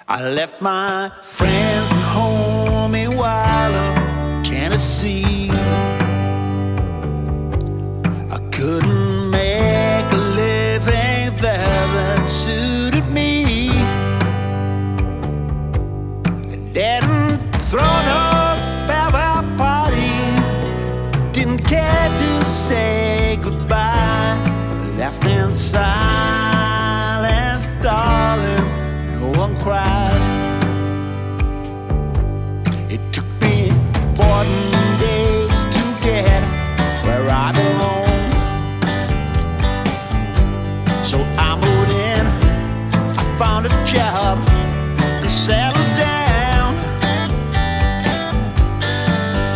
I left my friends and home in Wilder, Tennessee. I couldn't make a living there that suited me. I didn't throw no farewell party, didn't care to say goodbye. Left in silence, darling, no one cried. It took me 14 days to get where I belong. So I moved in, I found a job and settled down.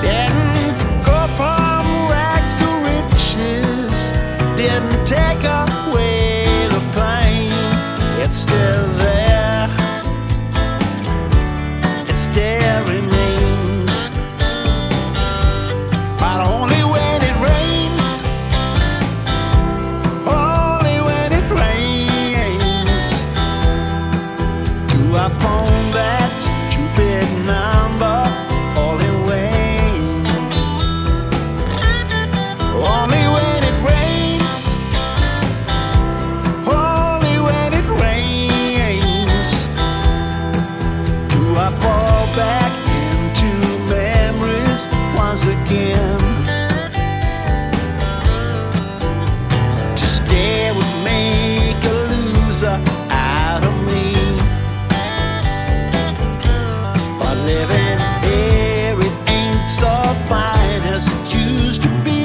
Didn't go from rags to riches, didn't take away the pain. It's still there, it still remains. But only when it rains, only when it rains, do I phone that stupid number all in vain. Only when it rains, only when it rains, do I fall back into memories once again. To stay would make a loser out of me, but living here it ain't so fine as it used to be.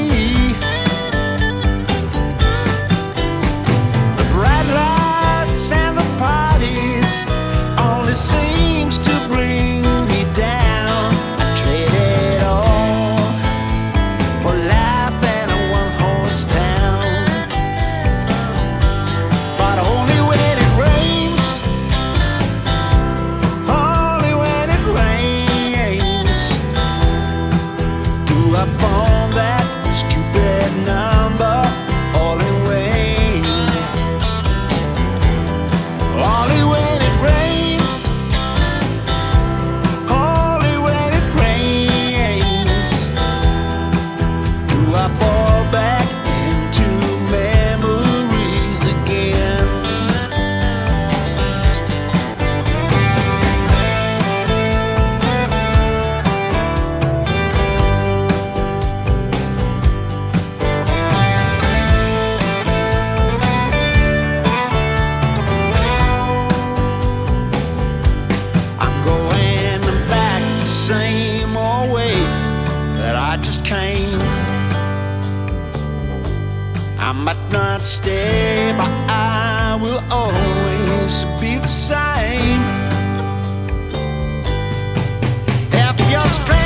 The bright lights and the parties only seems to bring me down. I trade it all for life and a one-horse town. But only when it rains, only when it rains, do I phone that stupid number all in vain. Only when it rains, only when it rains, do I fall back into memories again. I'm going back the same old way that I just came. I might not stay, but I will always be the same. If you're strange